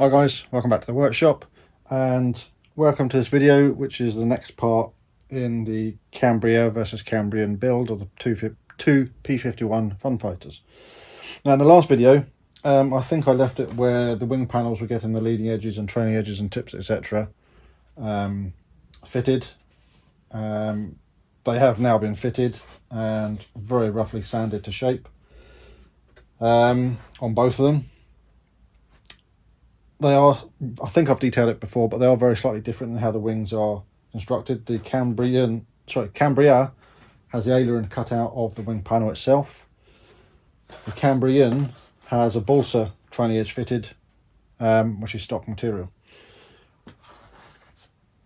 Hi guys, welcome back to the workshop and welcome to this video, which is the next part in the Cambria versus Cambrian build of the two P-51 Funfighters. Now in the last video, I think I left it where the wing panels were getting the leading edges and trailing edges and tips, etc. Fitted. They have now been fitted and very roughly sanded to shape on both of them. They are, I think I've detailed it before, but they are very slightly different in how the wings are constructed. The Cambria has the aileron cut out of the wing panel itself. The Cambrian has a balsa trailing edge fitted, which is stock material.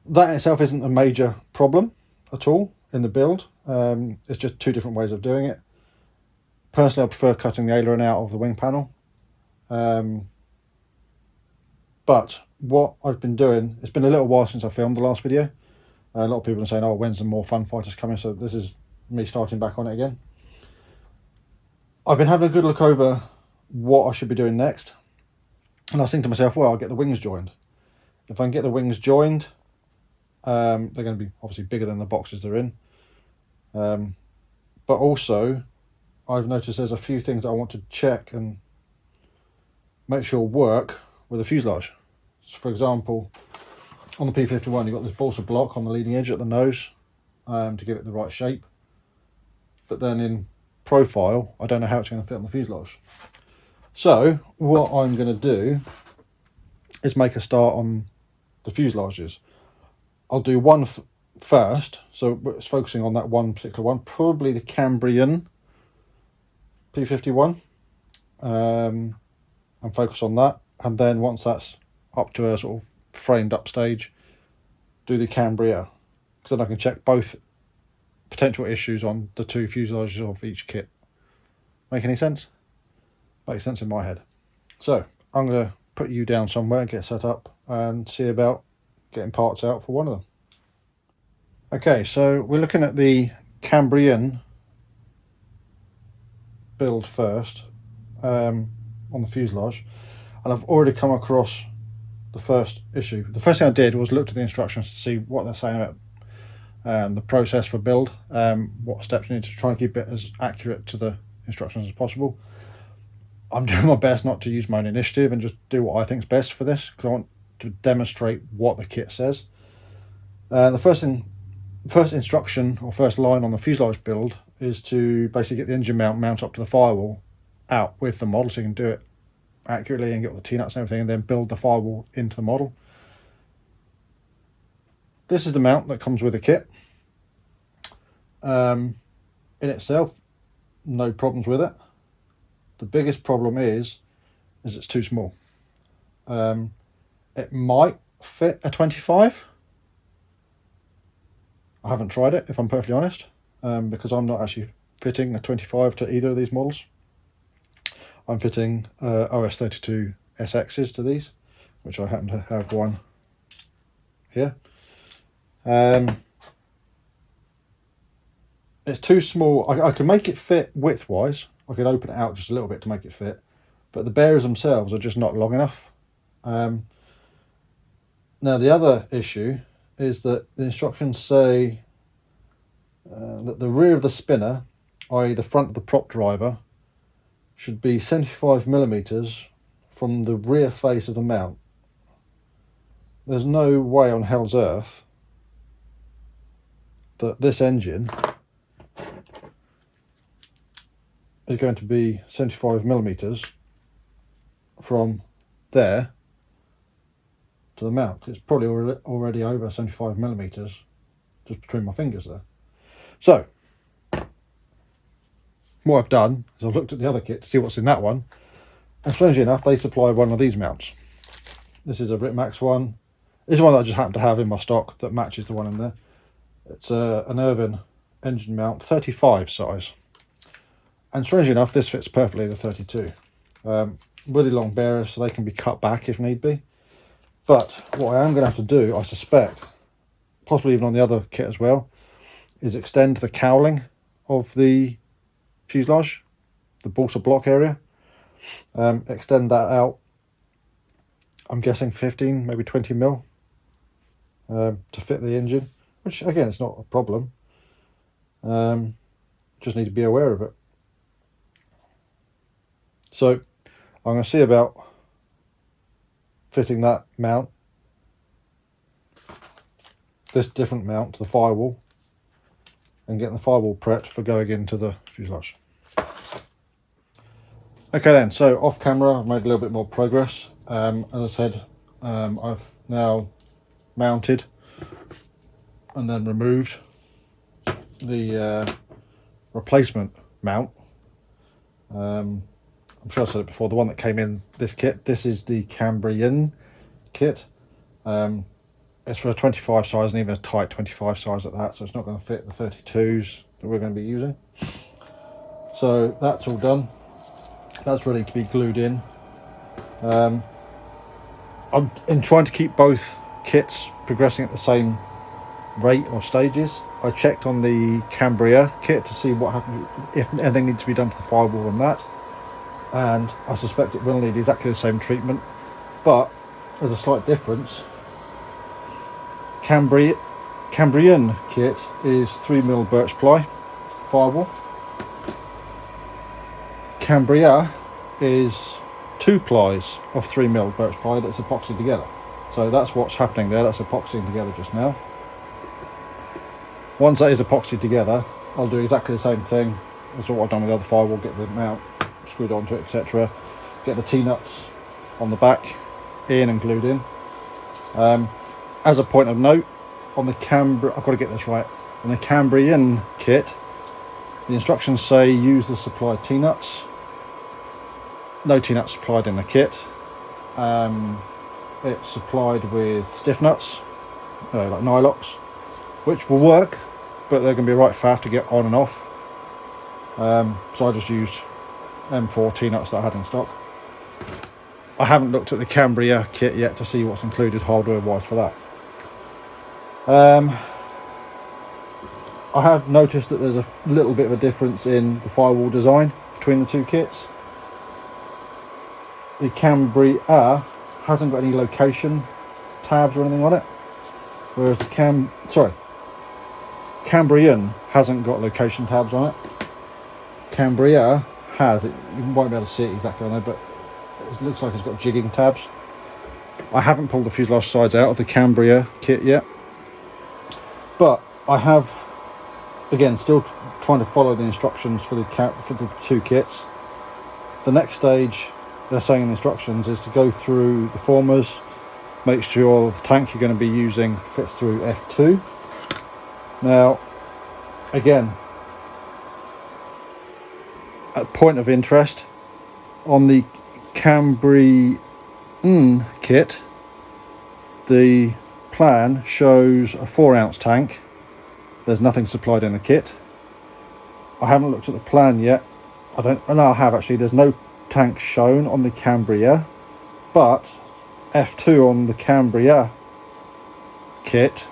That in itself isn't a major problem at all in the build. It's just two different ways of doing it. Personally, I prefer cutting the aileron out of the wing panel. But what I've been doing, it's been a little while since I filmed the last video. A lot of people are saying, oh, when's the more Funfighters coming? So this is me starting back on it again. I've been having a good look over what I should be doing next. And I was thinking to myself, well, I'll get the wings joined. If I can get the wings joined, they're going to be obviously bigger than the boxes they're in. But also, I've noticed there's a few things that I want to check and make sure work with a fuselage. So for example, on the P-51 you've got this balsa block on the leading edge at the nose to give it the right shape, but then in profile I don't know how it's going to fit on the fuselage. So what I'm going to do is make a start on the fuselages. I'll do one first, so it's focusing on that one particular one, probably the Cambrian P-51, and focus on that. And then once that's up to a sort of framed up stage, do the Cambria, because then I can check both potential issues on the two fuselages of each kit. Make any sense? Makes sense in my head. So I'm going to put you down somewhere, get set up and see about getting parts out for one of them. Okay, so we're looking at the Cambrian build first on the fuselage. And I've already come across the first issue. The first thing I did was look at the instructions to see what they're saying about the process for build, what steps you need to try and keep it as accurate to the instructions as possible. I'm doing my best not to use my own initiative and just do what I think is best for this, because I want to demonstrate what the kit says. The first instruction or first line on the fuselage build is to basically get the engine mount up to the firewall out with the model, so you can do it accurately and get all the T-nuts and everything, and then build the firewall into the model. This is the mount that comes with the kit. In itself, no problems with it. The biggest problem is it's too small. It might fit a 25. I haven't tried it, if I'm perfectly honest, because I'm not actually fitting a 25 to either of these models. I'm fitting OS32 SXs to these, which I happen to have one here. It's too small. I can make it fit width-wise. I could open it out just a little bit to make it fit, but the bearers themselves are just not long enough. Now the other issue is that the instructions say that the rear of the spinner, i.e. the front of the prop driver, should be 75mm from the rear face of the mount. There's no way on hell's earth that this engine is going to be 75mm from there to the mount. It's probably already over 75mm just between my fingers there. So what I've done is I've looked at the other kit to see what's in that one, and strangely enough they supply one of these mounts. This is a Ritmax one. This is one that I just happen to have in my stock that matches the one in there. It's an Irvin engine mount, 35 size, and strangely enough this fits perfectly the 32. Really long bearers, so they can be cut back if need be. But what I am going to have to do, I suspect, possibly even on the other kit as well, is extend the cowling of the fuselage, the balsa block area, extend that out I'm guessing 15, maybe 20 mil to fit the engine, which again, it's not a problem. Just need to be aware of it. So I'm going to see about fitting that mount, this different mount, to the Firewall, and getting the Firewall prepped for going into the fuselage. Okay then, so off camera I've made a little bit more progress. As I said, I've now mounted and then removed the replacement mount. I'm sure I said it before, the one that came in this kit. This is the Cambrian kit. It's for a 25 size, and even a tight 25 size at that, so it's not going to fit the 32s that we're going to be using. So that's all done. That's ready to be glued in. I'm trying to keep both kits progressing at the same rate or stages. I checked on the Cambria kit to see what happened, if anything needs to be done to the Firewall on that, and I suspect it will need exactly the same treatment, but there's a slight difference. Cambrian kit is 3mm birch ply Firewall. Cambria is 2 plies of 3mm birch ply that's epoxied together. So that's what's happening there, that's epoxying together just now. Once that is epoxied together, I'll do exactly the same thing as what I've done with the other Firewall, get the mount screwed onto it, etc. Get the T-nuts on the back in and glued in. As a point of note, on the I've got to get this right, on the Cambrian kit, the instructions say use the supplied T-nuts. No T-nuts supplied in the kit. It's supplied with stiff nuts, like nylox, which will work, but they're going to be right faff to get on and off. So I just use M4 T-nuts that I had in stock. I haven't looked at the Cambria kit yet to see what's included hardware wise for that. I have noticed that there's a little bit of a difference in the Firewall design between the two kits. The Cambria hasn't got any location tabs or anything on it, whereas the Cambrian hasn't got location tabs on it. Cambria has it. You won't be able to see it exactly on there, but it looks like it's got jigging tabs. I haven't pulled the fuselage sides out of the Cambria kit yet, but I have, again, still trying to follow the instructions for the two kits. The next stage, they're saying in the instructions, is to go through the formers, make sure the tank you're going to be using fits through F2. Now, again, a point of interest, on the Cambrian kit, the plan shows a 4-ounce tank. There's nothing supplied in the kit. I haven't looked at the plan yet. I have actually. There's no tank shown on the Cambria, but F2 on the Cambria kit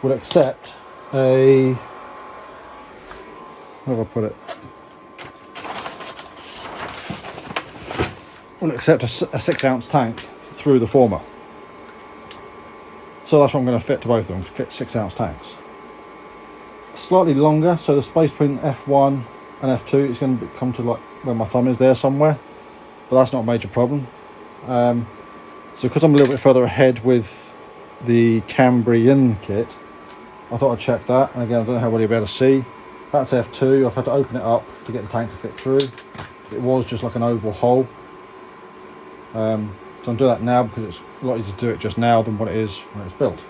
will accept a, where have I put it? Will accept a 6-ounce tank through the former. So that's what I'm going to fit to both of them, fit 6-ounce tanks. Slightly longer, so the space between F1 and F2 is going to come to like where my thumb is there somewhere, but that's not a major problem. So because I'm a little bit further ahead with the Cambrian kit, I thought I'd check that. And again, I don't know how well you'll be able to see. That's F2. I've had to open it up to get the tank to fit through. It was just like an oval hole. So I'm doing that now because it's a lot easier to do it just now than what it is when it's built.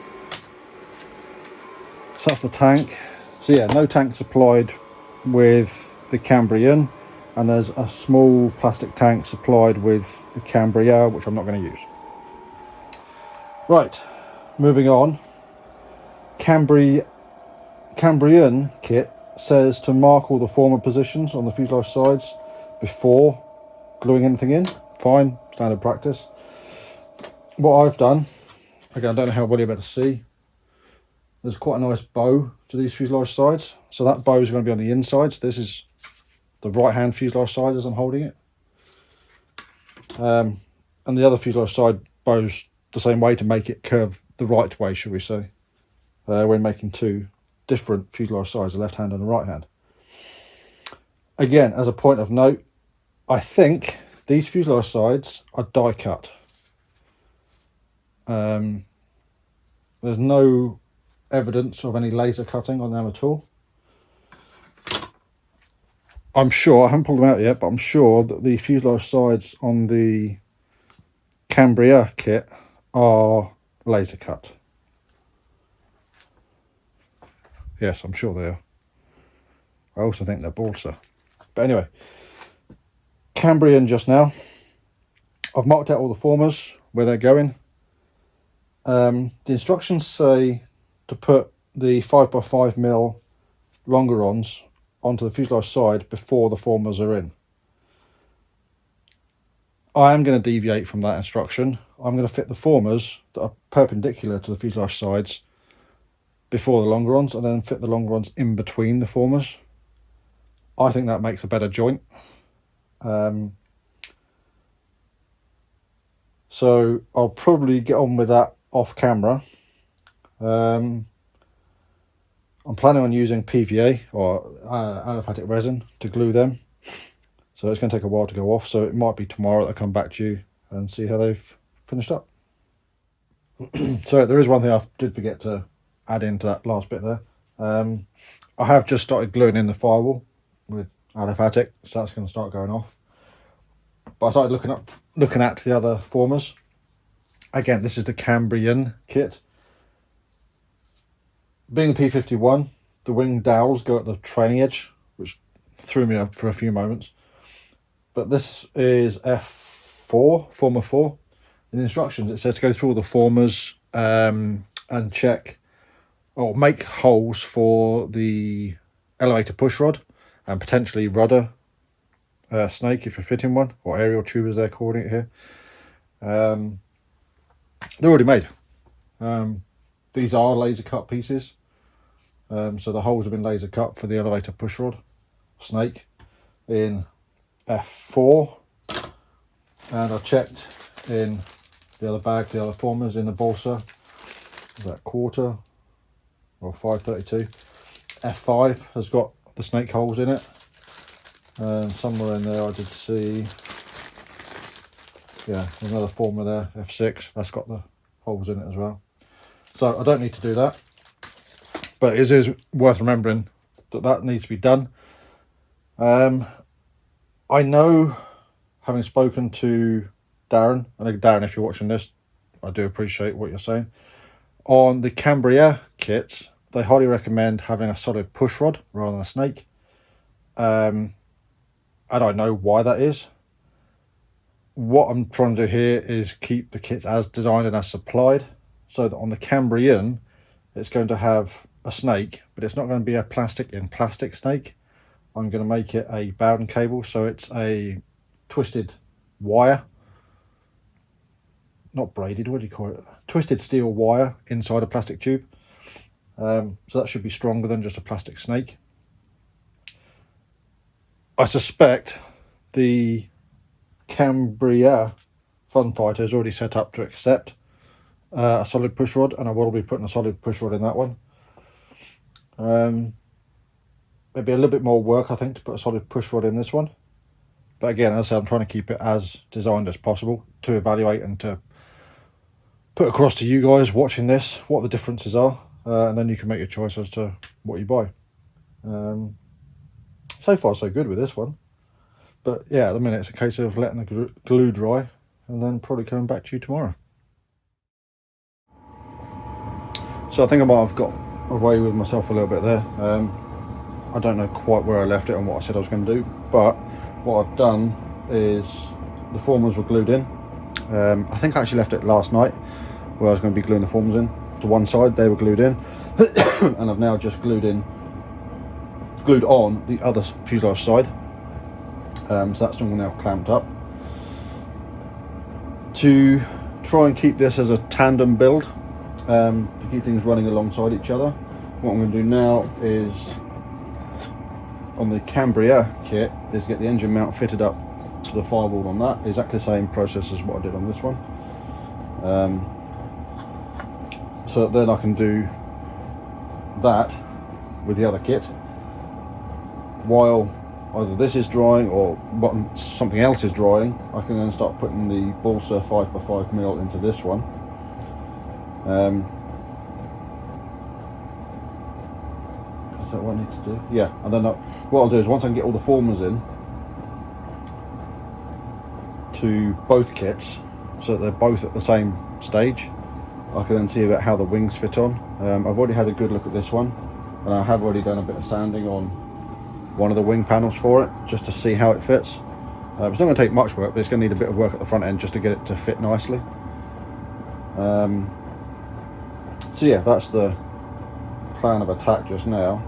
So that's the tank. So yeah, no tank supplied with the Cambrian, and there's a small plastic tank supplied with the Cambria, which I'm not going to use. Right, moving on. Cambrian kit says to mark all the former positions on the fuselage sides before gluing anything in. Fine, standard practice. What I've done, again, I don't know how well you're able to see, there's quite a nice bow to these fuselage sides. So that bow is going to be on the inside. So this is the right hand fuselage side as I'm holding it. and the other fuselage side bows the same way to make it curve the right way, should we say, when making two different fuselage sides, the left hand and the right hand. Again, as a point of note, I think these fuselage sides are die cut. There's no evidence of any laser cutting on them at all. I'm sure, I haven't pulled them out yet, but I'm sure that the fuselage sides on the Cambria kit are laser cut. Yes, I'm sure they are. I also think they're balsa. But anyway, Cambrian just now. I've marked out all the formers, where they're going. The instructions say to put the 5x5mm longerons onto the fuselage side before the formers are in. I am going to deviate from that instruction. I'm going to fit the formers that are perpendicular to the fuselage sides before the longerons, and then fit the longerons in between the formers. I think that makes a better joint. So I'll probably get on with that off camera. I'm planning on using PVA or aliphatic resin to glue them. So it's going to take a while to go off, so it might be tomorrow that I come back to you and see how they've finished up. So there is one thing I did forget to add into that last bit there. I have just started gluing in the firewall with aliphatic, so that's going to start going off. But I started looking at the other formers. Again, this is the Cambrian kit. Being the P-51, the wing dowels go at the trailing edge, which threw me up for a few moments. But this is F4, former 4. In the instructions it says to go through all the formers and check or make holes for the elevator push rod and potentially rudder snake if you're fitting one, or aerial tube as they're calling it here. They're already made. These are laser cut pieces, so the holes have been laser cut for the elevator push rod snake in F4, and I checked in the other bag, the other formers in the balsa, that quarter or 532. F5 has got the snake holes in it, and somewhere in there I did see, yeah, there's another former there, F6, that's got the holes in it as well. So I don't need to do that, but it is worth remembering that that needs to be done. I know, having spoken to Darren, and Darren, if you're watching this, I do appreciate what you're saying. On the Cambria kits, they highly recommend having a solid push rod rather than a snake. And I know why that is. What I'm trying to do here is keep the kits as designed and as supplied, so that on the Cambrian, it's going to have a snake, but it's not going to be a plastic in plastic snake. I'm going to make it a Bowden cable, so it's a twisted wire, not braided, what do you call it? Twisted steel wire inside a plastic tube. So that should be stronger than just a plastic snake. I suspect the Cambria Funfighter is already set up to accept a solid push rod, and I will be putting a solid push rod in that one. It'd be a little bit more work, I think, to put a solid push rod in this one. But again, as I said, I'm trying to keep it as designed as possible to evaluate and to put across to you guys watching this what the differences are, and then you can make your choice as to what you buy. So far so good with this one, but yeah, at the minute it's a case of letting the glue dry and then probably coming back to you tomorrow. So I think I might have got away with myself a little bit there. I don't know quite where I left it and what I said I was going to do, but what I've done is the formers were glued in. I think I actually left it last night where I was going to be gluing the formers in to one side. They were glued in and I've now just glued on the other fuselage side, so that's all now clamped up. To try and keep this as a tandem build, to keep things running alongside each other, what I'm going to do now is, on the Cambria kit, is get the engine mount fitted up to the Firewall on that. Exactly the same process as what I did on this one. So then I can do that with the other kit while either this is drying or something else is drying. I can then start putting the balsa 5x5mm into this one. Is that what I need to do? Yeah, and then what I'll do is once I can get all the formers in to both kits so that they're both at the same stage, I can then see about how the wings fit on. I've already had a good look at this one, and I have already done a bit of sanding on one of the wing panels for it just to see how it fits. It's not going to take much work, but it's going to need a bit of work at the front end just to get it to fit nicely. So yeah, that's the plan of attack just now.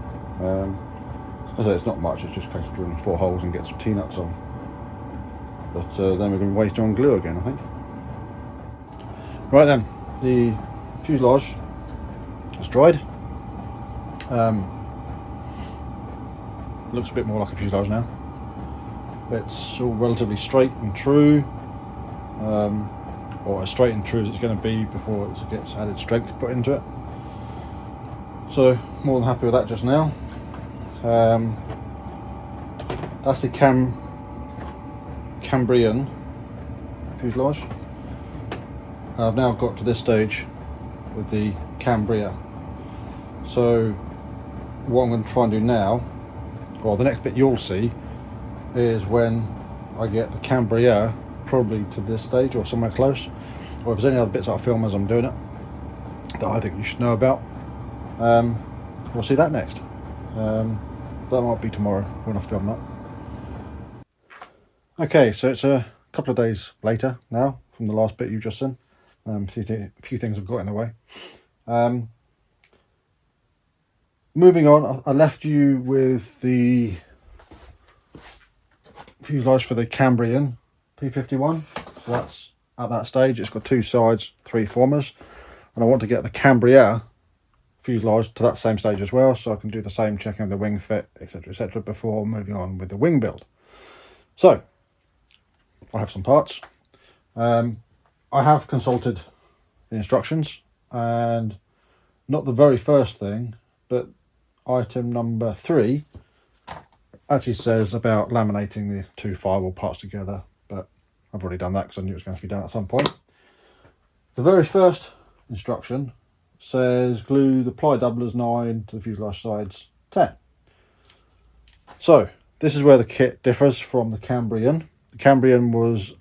As I say, it's not much, it's just a case of drilling 4 holes and get some T-nuts on. But then we're going to waste on glue again, I think. Right then, the fuselage is dried. Looks a bit more like a fuselage now. It's all relatively straight and true, or as straight and true as it's going to be before it gets added strength put into it. So more than happy with that just now. That's the Cambrian fuselage. I've now got to this stage with the Cambria. So what I'm going to try and do now, well, the next bit you'll see is when I get the Cambria probably to this stage or somewhere close, or if there's any other bits I film as I'm doing it that I think you should know about. We'll see that next. That might be tomorrow when I film that. Okay, so it's a couple of days later now from the last bit you've just seen. A few things have got in the way. Moving on, I left you with the fuselage for the Cambrian P-51. So that's at that stage. It's got 2 sides, 3 formers, and I want to get the Cambria fuselage to that same stage as well, so I can do the same checking of the wing fit, etc., before moving on with the wing build. So I have some parts. I have consulted the instructions, and not the very first thing, but item number 3 actually says about laminating the 2 Firewall parts together, but I've already done that because I knew it was going to be done at some point. The very first instruction says glue the ply doublers 9 to the fuselage sides 10. So this is where the kit differs from the Cambrian. The Cambrian was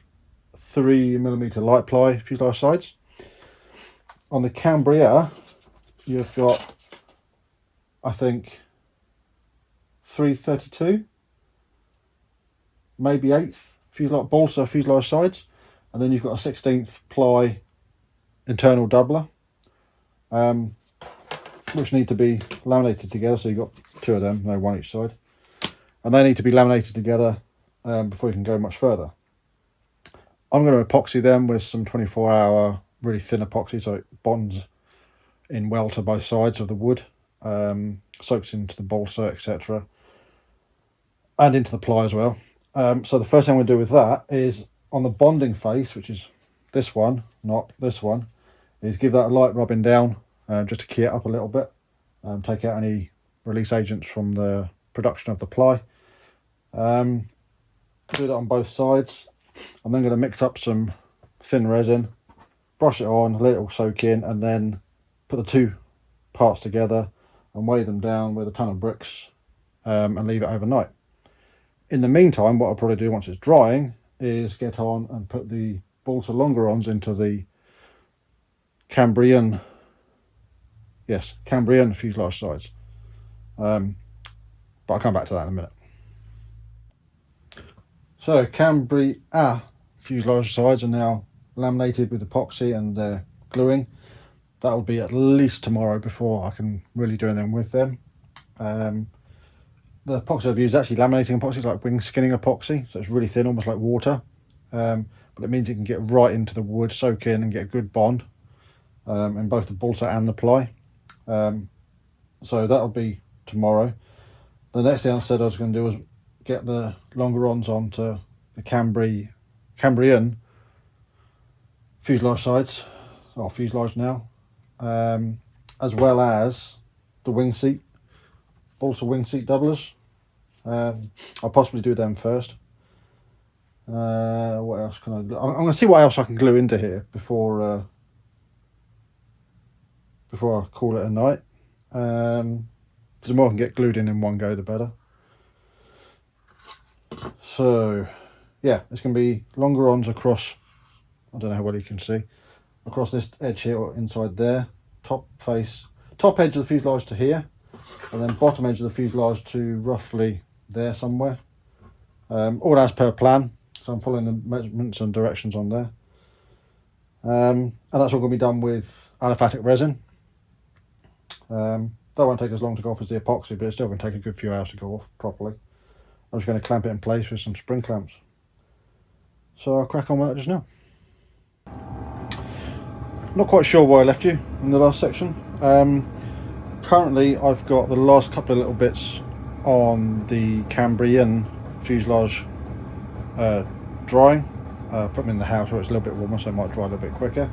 3mm light ply fuselage sides. On the Cambria, you've got, I think, 332, maybe 1/8 fuselage balsa fuselage sides, and then you've got a 16th ply internal doubler, which need to be laminated together. So you've got 2 of them, no, 1 each side, and they need to be laminated together before you can go much further. I'm going to epoxy them with some 24-hour really thin epoxy so it bonds in well to both sides of the wood, soaks into the balsa, etc., and into the ply as well. So the first thing I'm going to do with that is on the bonding face, which is this one, not this one, is give that a light rubbing down just to key it up a little bit, take out any release agents from the production of the ply. Do that on both sides. I'm then going to mix up some thin resin, brush it on, let it all soak in, and then put the 2 parts together and weigh them down with a ton of bricks and leave it overnight. In the meantime, what I'll probably do once it's drying is get on and put the balsa longerons into the Cambrian fuselage sides. But I'll come back to that in a minute. So Cambria fuselage sides are now laminated with epoxy and gluing. That will be at least tomorrow before I can really do anything with them. The epoxy I've used is actually laminating epoxy. It's like wing skinning epoxy, so it's really thin, almost like water, but it means it can get right into the wood, soak in and get a good bond in both the balsa and the ply. So that'll be tomorrow. The next thing I said I was going to do was get the longerons onto the Cambrian fuselage sides, or fuselage now, as well as the wing seat, also wing seat doublers. I'll possibly do them first. What else can I glue? I'm going to see what else I can glue into here before I call it a night. The more I can get glued in one go, the better. So yeah, it's going to be longerons across, I don't know how well you can see, across this edge here or inside there, top edge of the fuselage to here, and then bottom edge of the fuselage to roughly there somewhere. All as per plan, so I'm following the measurements and directions on there. And that's all going to be done with aliphatic resin. That won't take as long to go off as the epoxy, but it's still going to take a good few hours to go off properly. I'm just going to clamp it in place with some spring clamps. So I'll crack on with that just now. Not quite sure why I left you in the last section. Currently I've got the last couple of little bits on the Cambrian fuselage drying. Put them in the house where it's a little bit warmer, so it might dry a little bit quicker.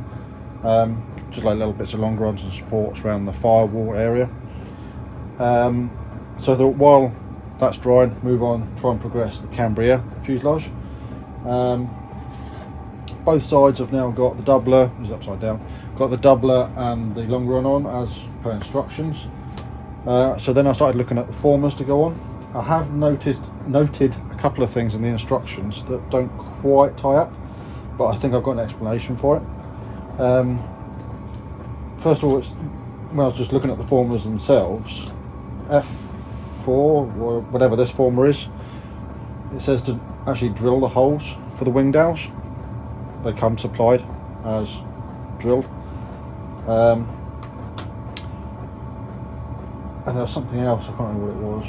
Just like little bits of longerons and supports around the firewall area. So that while that's drying, move on, try and progress the Cambria fuselage. Both sides have now got the doubler, is upside down, got the doubler and the longeron on as per instructions. So then I started looking at the formers to go on. I have noted a couple of things in the instructions that don't quite tie up, but I think I've got an explanation for it. First of all, when I was just looking at the formers themselves, F4, or whatever this former is, it says to actually drill the holes for the wing dowels. They come supplied as drilled. And there was something else, I can't remember what it was,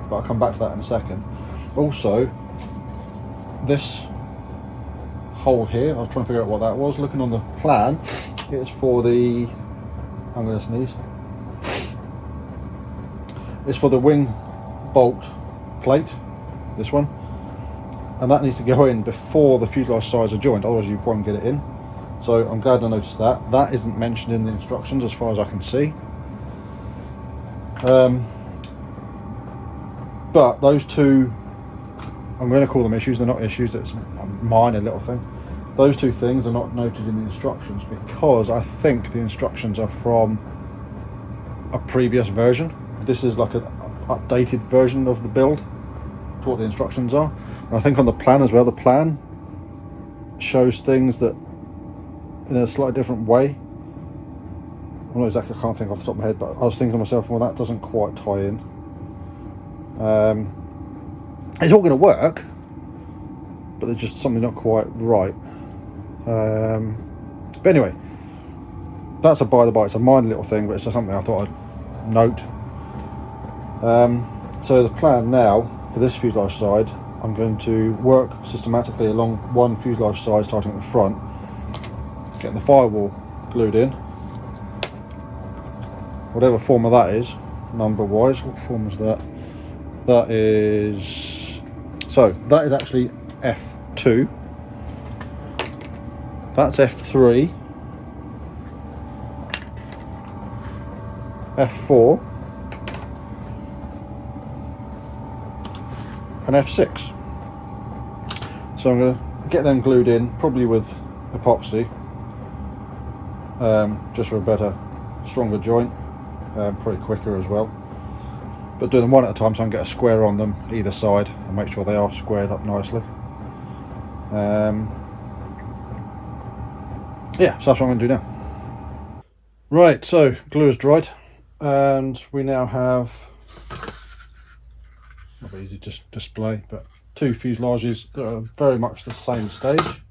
but I'll come back to that in a second. Also, this hole here, I was trying to figure out what that was. Looking on the plan, it's for the, I'm going to sneeze, it's for the wing bolt plate, this one, and that needs to go in before the fuselage sides are joined, otherwise you won't get it in. So I'm glad I noticed that. That isn't mentioned in the instructions as far as I can see. But those two, I'm going to call them issues, they're not issues, it's a minor little thing. Those two things are not noted in the instructions because I think the instructions are from a previous version. This is like an updated version of the build to what the instructions are. And I think on the plan as well, the plan shows things that in a slightly different way. I'm not exactly, I can't think off the top of my head, but I was thinking to myself, well, that doesn't quite tie in. It's all going to work, but there's just something not quite right. But anyway, that's a by the by. It's a minor little thing, but it's just something I thought I'd note. So the plan now for this fuselage side, I'm going to work systematically along one fuselage side, starting at the front, getting the firewall glued in, whatever form of that is, number wise. What form is that? That is, so that is actually F2, that's F3, F4 and F6. So I'm going to get them glued in, probably with epoxy, just for a better, stronger joint, probably quicker as well. But do them one at a time so I can get a square on them either side and make sure they are squared up nicely. Yeah, so that's what I'm going to do now. Right, so glue is dried and we now have, not very easy to display, but two fuselages that are very much the same stage.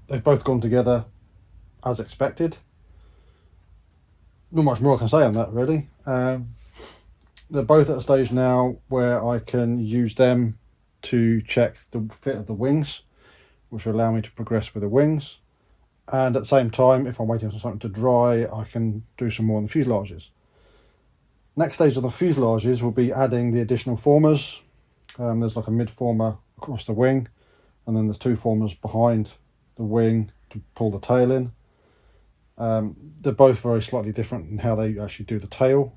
They've both gone together as expected. Not much more I can say on that really. They're both at a stage now where I can use them to check the fit of the wings, which will allow me to progress with the wings. And at the same time, if I'm waiting for something to dry, I can do some more on the fuselages. Next stage of the fuselages will be adding the additional formers There's like a mid-former across the wing, and then there's two formers behind the wing to pull the tail in. They're both very slightly different in how they actually do the tail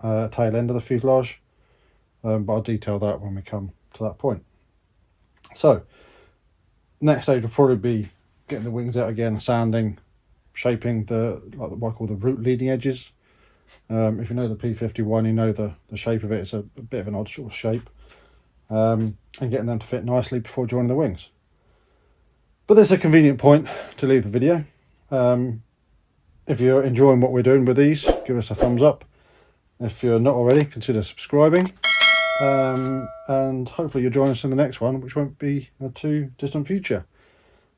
end of the fuselage, but I'll detail that when we come to that point. So next stage will probably be getting the wings out again, sanding, shaping what I call the root leading edges. If you know the P-51, you know the shape of it. It's a bit of an odd sort of shape, and getting them to fit nicely before joining the wings. But there's a convenient point to leave the video. If you're enjoying what we're doing with these, give us a thumbs up. If you're not already, consider subscribing. And hopefully you'll join us in the next one, which won't be in a too distant future.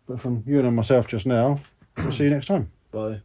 But from you and myself just now, we'll see you next time. Bye.